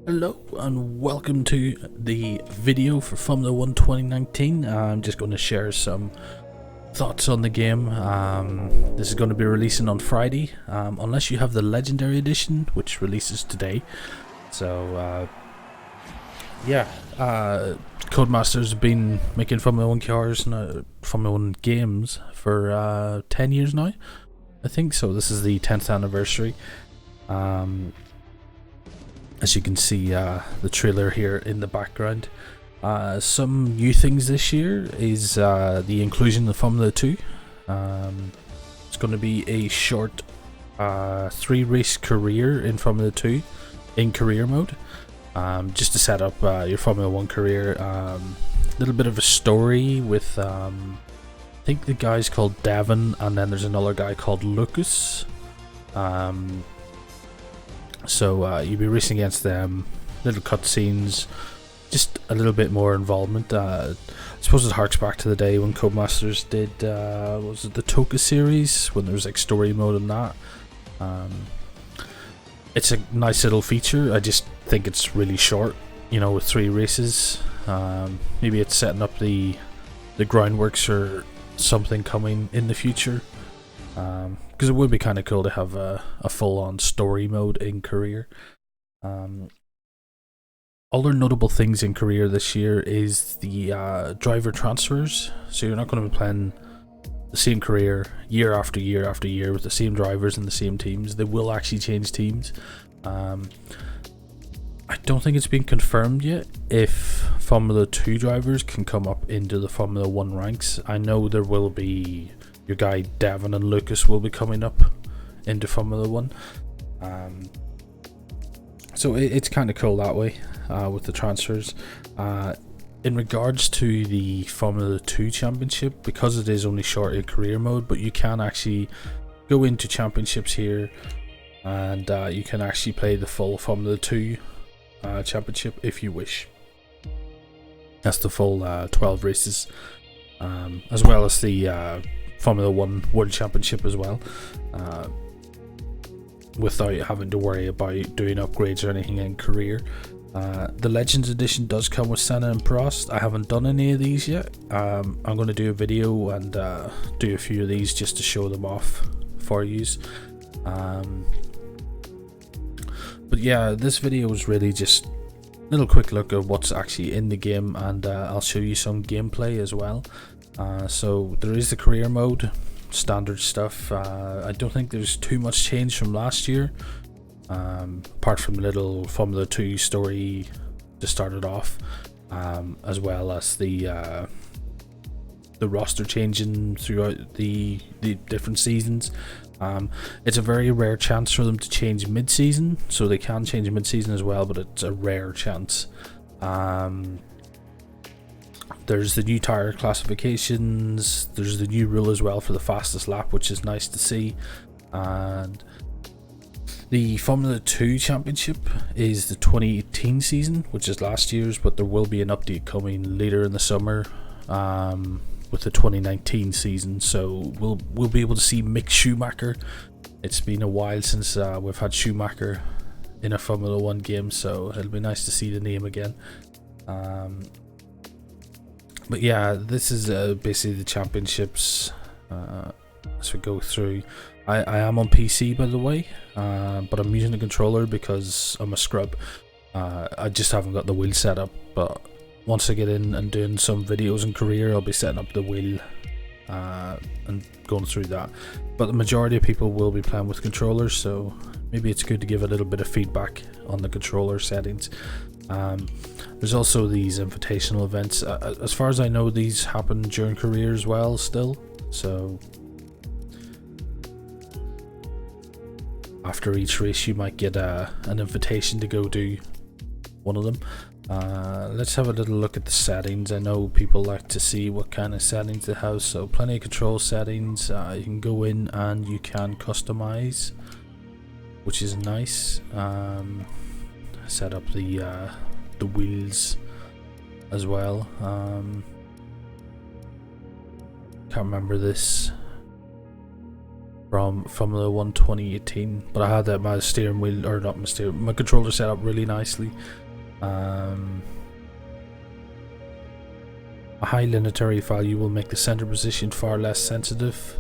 Hello and welcome to the video for Formula 1 2019. I'm just going to share some thoughts on the game. This is going to be releasing on Friday, unless you have the Legendary Edition, which releases today. So Codemasters have been making Formula 1 cars and Formula 1 games for 10 years now, I think. So this is the 10th anniversary. As you can see, the trailer here in the background. Some new things this year is the inclusion of Formula 2. It's going to be a short 3-race career in Formula 2 in career mode, just to set up your Formula 1 career. A little bit of a story with I think the guy's called Devon, and then there's another guy called Lucas. So you'll be racing against them, little cutscenes, just a little bit more involvement. I suppose it harks back to the day when Codemasters did, was it the Toka series, when there was like story mode and that. It's a nice little feature. I just think it's really short, you know, with 3 races. Maybe it's setting up the groundworks for something coming in the future. Because it would be kind of cool to have a full-on story mode in career. Other notable things in career this year is the driver transfers. So you're not going to be playing the same career year after year after year with the same drivers and the same teams. They will actually change teams. I don't think it's been confirmed yet if Formula 2 drivers can come up into the Formula 1 ranks. I know there will be... Your guy Devon and Lucas will be coming up into Formula 1. So it's kind of cool that way with the transfers. In regards to the Formula 2 Championship, because it is only short in career mode, but you can actually go into championships here, and you can actually play the full Formula 2 Championship if you wish. That's the full 12 races, as well as the Formula 1 World Championship as well, without having to worry about doing upgrades or anything in career. The Legends Edition does come with Senna and Prost. I haven't done any of these yet. I'm going to do a video and do a few of these just to show them off for yous. But yeah, this video was really just a little quick look at what's actually in the game, and I'll show you some gameplay as well. So there is the career mode, standard stuff. I don't think there's too much change from last year, apart from a little Formula 2 story to start it off, as well as the roster changing throughout the different seasons. It's a very rare chance for them to change mid-season, so they can change mid-season as well, but it's a rare chance. There's the new tire classifications, there's the new rule as well for the fastest lap, which is nice to see. And the Formula 2 Championship is the 2018 season, which is last year's, but there will be an update coming later in the summer with the 2019 season. So we'll be able to see Mick Schumacher. It's been a while since we've had Schumacher in a Formula 1 game, so it'll be nice to see the name again. But yeah, this is basically the championships as we go through. I am on PC, by the way, but I'm using the controller because I'm a scrub. I just haven't got the wheel set up, but once I get in and doing some videos in career, I'll be setting up the wheel and going through that. But the majority of people will be playing with controllers, so maybe it's good to give a little bit of feedback on the controller settings. There's also these invitational events. As far as I know, these happen during career as well still, so after each race you might get an invitation to go do one of them. Let's have a little look at the settings. I know people like to see what kind of settings they have, so plenty of control settings. You can go in and you can customize, which is nice. Set up the wheels as well. Can't remember this. from Formula 1 2018, but I had that my steering wheel, or not my steering, my controller set up really nicely. A high linearity value will make the center position far less sensitive,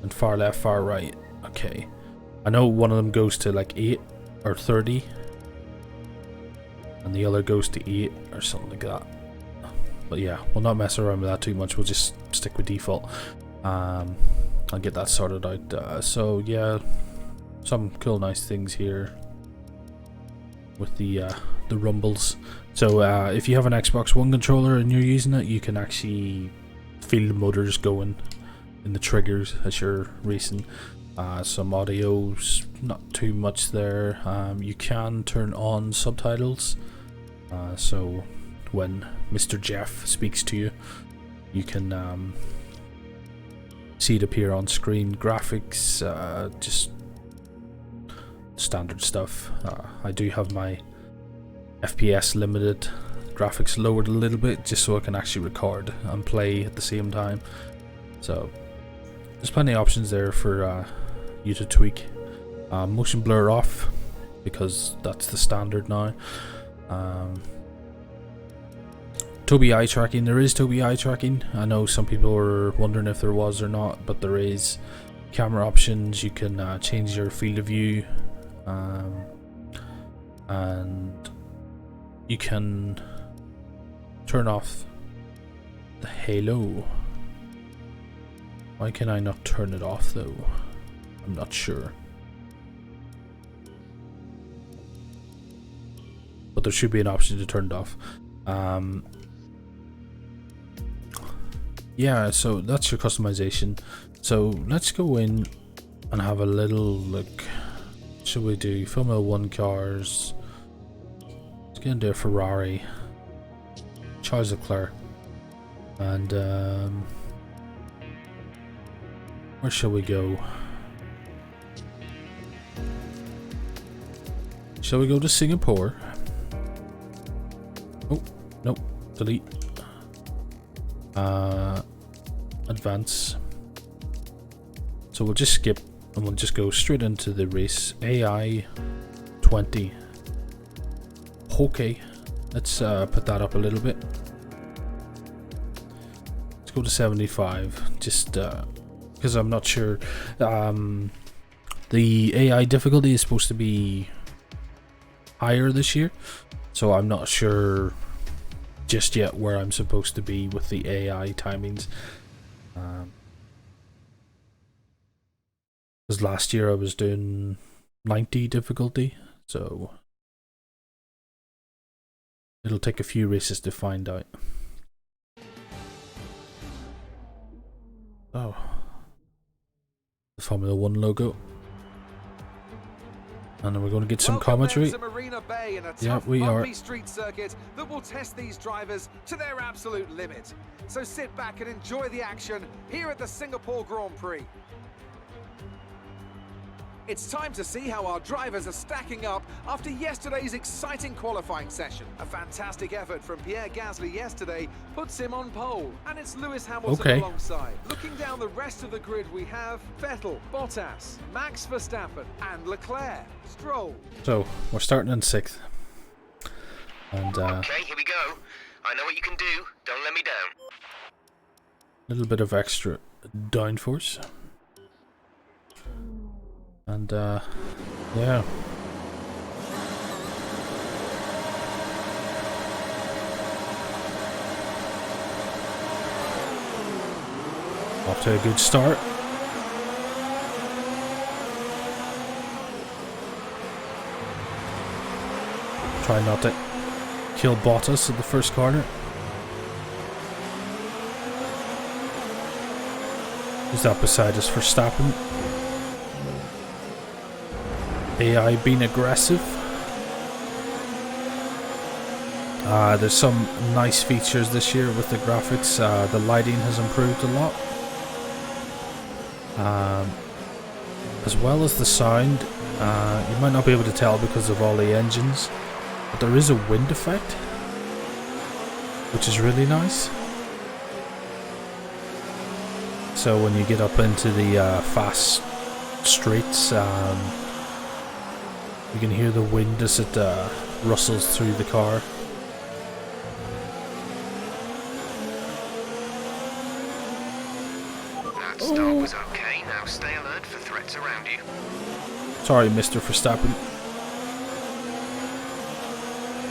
and far left, far right. Okay, I know one of them goes to like 8 or 30, and the other goes to 8 or something like that. But yeah, we'll not mess around with that too much. We'll just stick with default. I'll get that sorted out. So yeah, some cool, nice things here with the rumbles. So if you have an Xbox One controller and you're using it, you can actually feel the motors going in the triggers as you're racing. Some audio's not too much there. You can turn on subtitles, so when Mr. Jeff speaks to you, you can see it appear on screen. Graphics, just standard stuff. I do have my FPS limited, graphics lowered a little bit just so I can actually record and play at the same time. So there's plenty of options there for you to tweak. Motion blur off because that's the standard now. Tobii eye tracking. There is Tobii eye tracking. I know some people were wondering if there was or not, but there is. Camera options. You can change your field of view, and you can turn off the halo. Why can I not turn it off though? I'm not sure. But there should be an option to turn it off. Yeah, so that's your customization. So let's go in and have a little look. Should we do Formula 1 cars? Let's get into a Ferrari. Charles Leclerc. And where shall we go? Shall we go to Singapore? Oh, nope. Delete. Advance. So we'll just skip and we'll just go straight into the race. AI 20. Okay, let's put that up a little bit. Let's go to 75. Just because I'm not sure. The AI difficulty is supposed to be higher this year, so I'm not sure just yet where I'm supposed to be with the AI timings. Because last year I was doing 90 difficulty, so it'll take a few races to find out. Oh, the Formula 1 logo. And then we're going to get some commentary. Yeah, we are. Street circuit that will test these drivers to their absolute limit. So sit back and enjoy the action here at the Singapore Grand Prix. It's time to see how our drivers are stacking up after yesterday's exciting qualifying session. A fantastic effort from Pierre Gasly yesterday puts him on pole, and it's Lewis Hamilton alongside. Looking down the rest of the grid, we have Vettel, Bottas, Max Verstappen, and Leclerc. Stroll. So we're starting in 6th. And okay, here we go. I know what you can do. Don't let me down. A little bit of extra downforce. And yeah. Off to a good start. Try not to kill Bottas at the first corner. Who's that beside us? Verstappen. AI being aggressive. There's some nice features this year with the graphics. The lighting has improved a lot, as well as the sound. You might not be able to tell because of all the engines, but there is a wind effect, which is really nice. So when you get up into the fast straights. You can hear the wind as it rustles through the car. That start was okay. Now stay alert for threats around you. Sorry, Mr. Verstappen.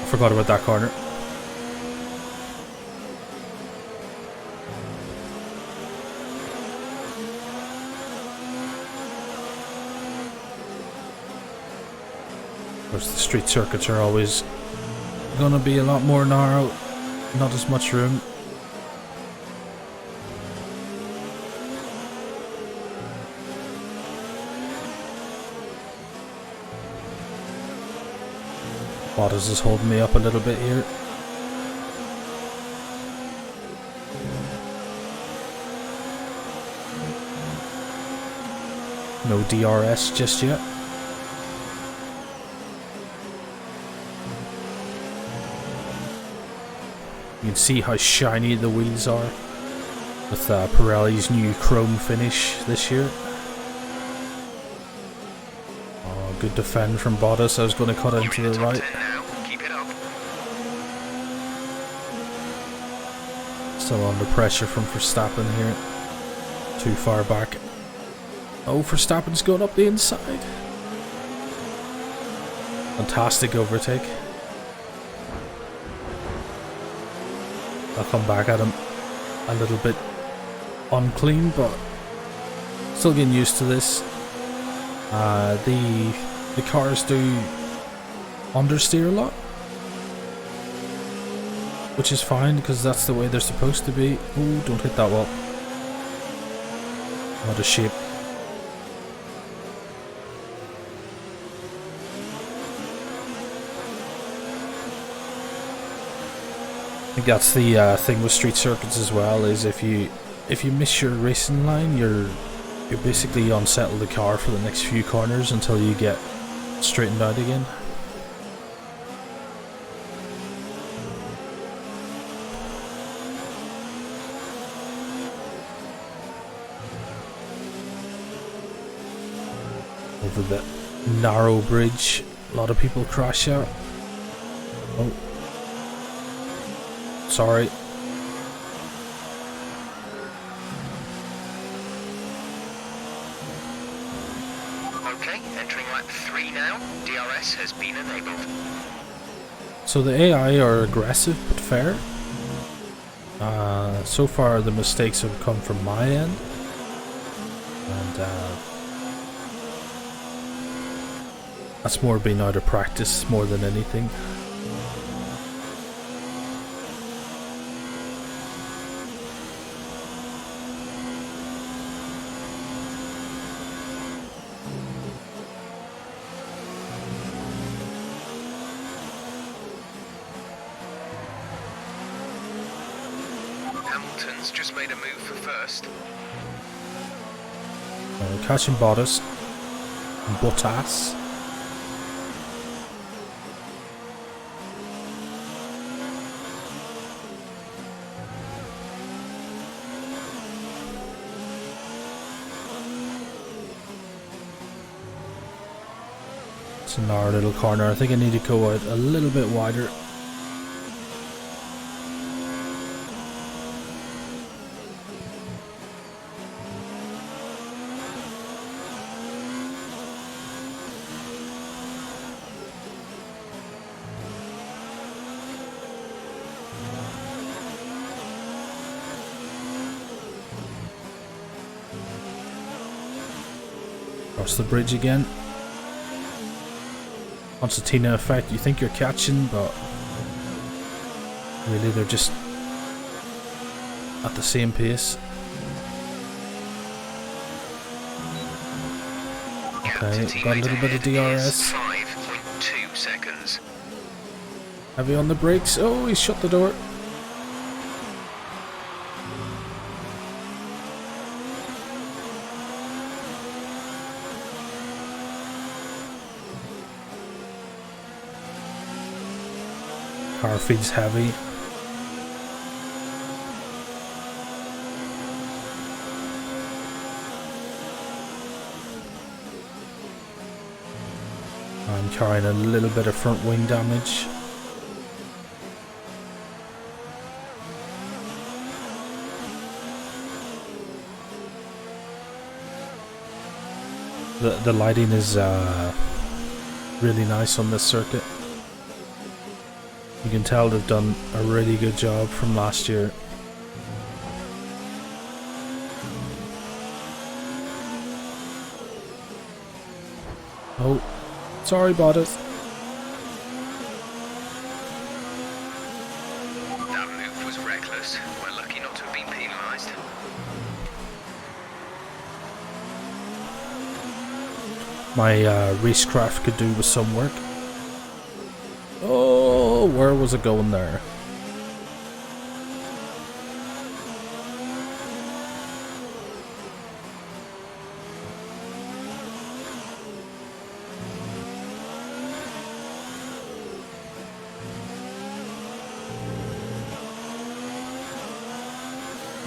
I forgot about that corner. Of course, the street circuits are always gonna be a lot more narrow, not as much room. Bottas is holding me up a little bit here. No DRS just yet. You can see how shiny the wheels are with Pirelli's new chrome finish this year. Oh, good defend from Bottas. I was going to cut into the right. Keep it up. Still under pressure from Verstappen here. Too far back. Oh, Verstappen's going up the inside. Fantastic overtake. I'll come back at him a little bit unclean, but still getting used to this. The cars do understeer a lot, which is fine because that's the way they're supposed to be. Ooh, don't hit that wall. What a shape. I think that's the thing with street circuits as well, is if you miss your racing line, you're basically unsettle the car for the next few corners until you get straightened out again. Over the narrow bridge, a lot of people crash out. Oh. Sorry. Okay, entering lap 3 now. DRS has been enabled. So the AI are aggressive but fair. So far the mistakes have come from my end. And that's more been out of practice more than anything. Hamilton's just made a move for first. Catching Bottas. Bottas. It's a narrow little corner. I think I need to go out a little bit wider. Across the bridge again. Concertina effect, you think you're catching, but really they're just at the same pace. Okay, got a little bit of DRS. 5.2 seconds. Heavy on the brakes. Oh, he's shut the door. Car feeds heavy. carrying a little bit of front wing damage. The lighting is really nice on this circuit. You can tell they've done a really good job from last year. Oh, sorry, Bottas. That move was reckless. We're lucky not to have been penalised. My racecraft could do with some work. Oh, where was it going there?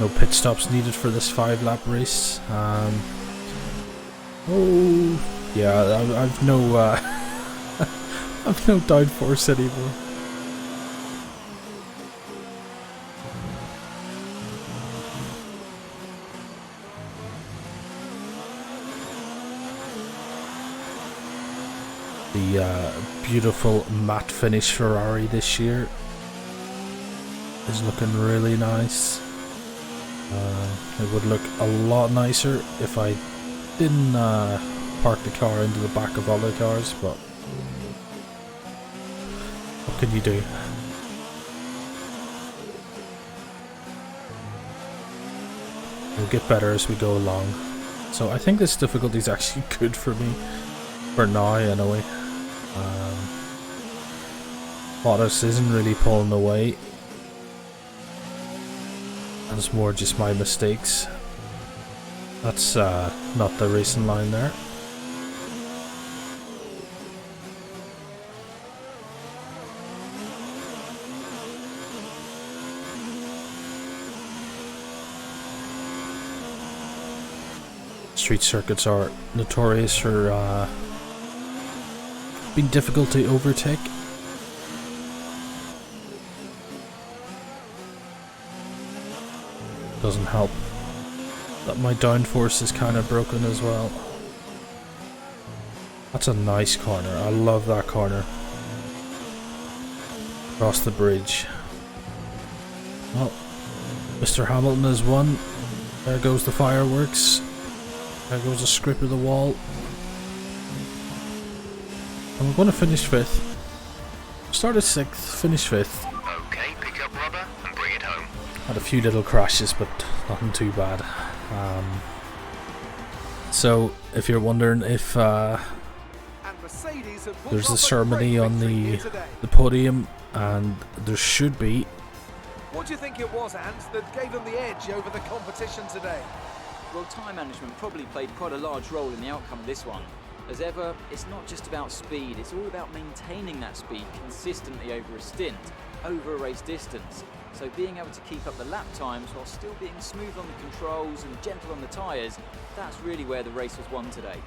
No pit stops needed for this 5-lap race. Oh, yeah, I've no, I've no downforce anymore. The beautiful matte finish Ferrari this year is looking really nice. It would look a lot nicer if I didn't park the car into the back of other cars, but what can you do? We'll get better as we go along. So I think this difficulty is actually good for me, for now anyway. Bottas isn't really pulling away. And it's more just my mistakes. That's not the racing line there. Street circuits are notorious for being difficult to overtake. Doesn't help that my downforce is kind of broken as well. That's a nice corner. I love that corner. Across the bridge. Well, Mr. Hamilton has won. There goes the fireworks. There goes a script of the wall. And we're going to finish 5th. Started 6th, finish 5th. Okay, pick up rubber and bring it home. Had a few little crashes, but nothing too bad. So, if you're wondering if there's a ceremony on the podium, and there should be. What do you think it was, Ant, that gave them the edge over the competition today? Well, time management probably played quite a large role in the outcome of this one. As ever, it's not just about speed, it's all about maintaining that speed consistently over a stint, over a race distance. So being able to keep up the lap times while still being smooth on the controls and gentle on the tyres, that's really where the race was won today.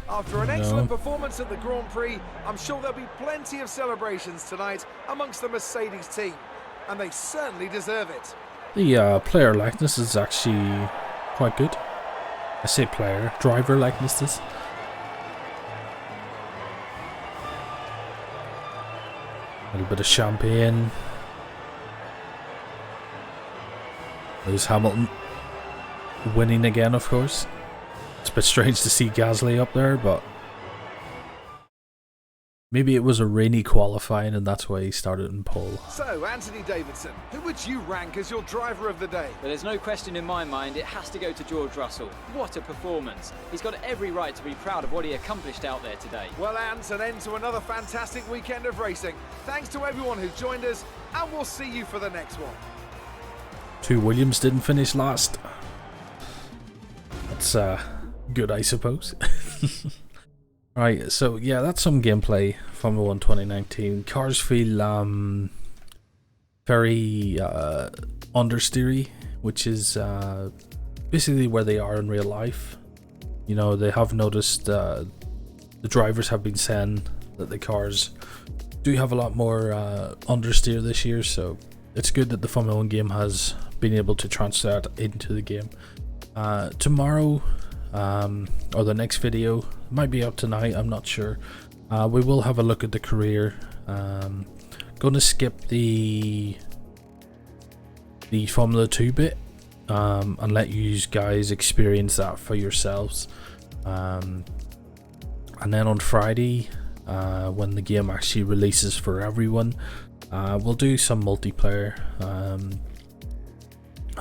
After an excellent performance at the Grand Prix, I'm sure there'll be plenty of celebrations tonight amongst the Mercedes team, and they certainly deserve it. The player likeness is actually quite good. I say player, driver likeness is. A little bit of champagne. There's Hamilton winning again, of course. It's a bit strange to see Gasly up there, but maybe it was a rainy qualifying and that's why he started in pole. So, Anthony Davidson, who would you rank as your driver of the day? But there's no question in my mind, it has to go to George Russell. What a performance. He's got every right to be proud of what he accomplished out there today. Well, Ant, an end to another fantastic weekend of racing. Thanks to everyone who joined us, and we'll see you for the next one. 2 Williams didn't finish last. That's good, I suppose. Right, so yeah, that's some gameplay from Formula 1 2019. Cars feel very understeery, which is basically where they are in real life. You know, they have noticed the drivers have been saying that the cars do have a lot more understeer this year, so it's good that the Formula 1 game has been able to transfer that into the game. Tomorrow, or the next video, might be out tonight, I'm not sure. We will have a look at the career. Gonna skip the Formula 2 bit and let you guys experience that for yourselves. And then on Friday, when the game actually releases for everyone, we'll do some multiplayer, and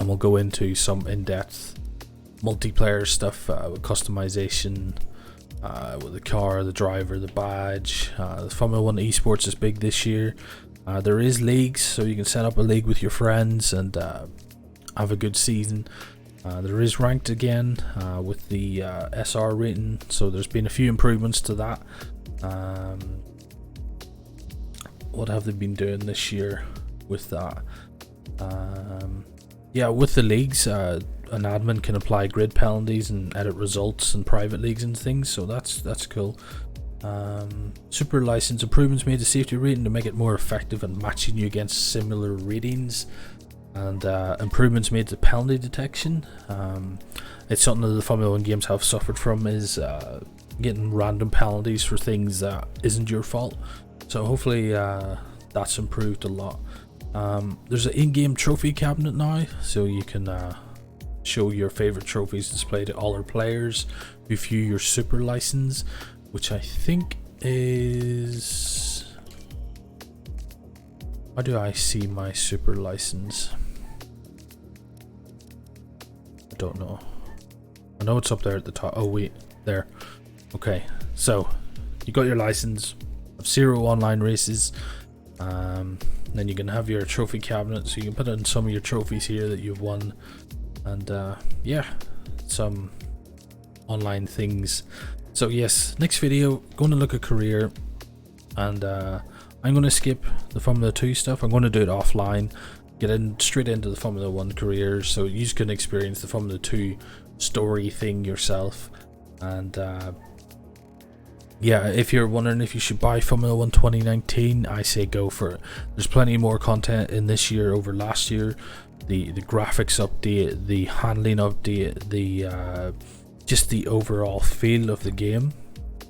we'll go into some in-depth multiplayer stuff with customization, with the car, the driver, the badge. The Formula 1 esports is big this year. There is leagues, so you can set up a league with your friends and have a good season. There is ranked again with the SR rating, so there's been a few improvements to that. What have they been doing this year with that? Yeah, with the leagues, an admin can apply grid penalties and edit results in private leagues and things, so that's cool. Super license improvements made to safety rating to make it more effective at matching you against similar ratings, and improvements made to penalty detection. It's something that the Formula 1 games have suffered from, is getting random penalties for things that isn't your fault, so hopefully that's improved a lot. There's an in-game trophy cabinet now, so you can show your favorite trophies displayed to all our players who view your super license, which I think is... How do I see my super license? I don't know. I know it's up there at the top. Oh wait, there. Okay, so you got your license of 0 online races. Then you can have your trophy cabinet, so you can put in some of your trophies here that you've won, and yeah, some online things. So yes, next video, going to look at career, and I'm going to skip the Formula 2 stuff. I'm going to do it offline, get in straight into the Formula 1 careers, so you can experience the Formula 2 story thing yourself. And yeah, if you're wondering if you should buy Formula 1 2019, I say go for it. There's plenty more content in this year over last year. The graphics update, the handling update, the just the overall feel of the game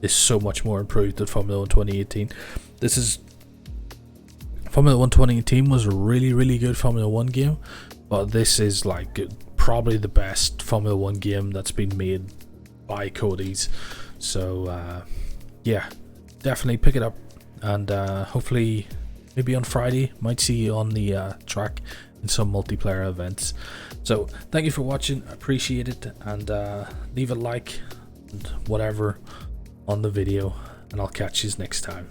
is so much more improved than Formula 1 2018. Formula 1 2018 was a really good Formula 1 game, but this is like probably the best Formula 1 game that's been made by Cody's. So yeah, definitely pick it up, and hopefully maybe on Friday might see you on the track in some multiplayer events. So thank you for watching, I appreciate it, and leave a like and whatever on the video, and I'll catch you next time.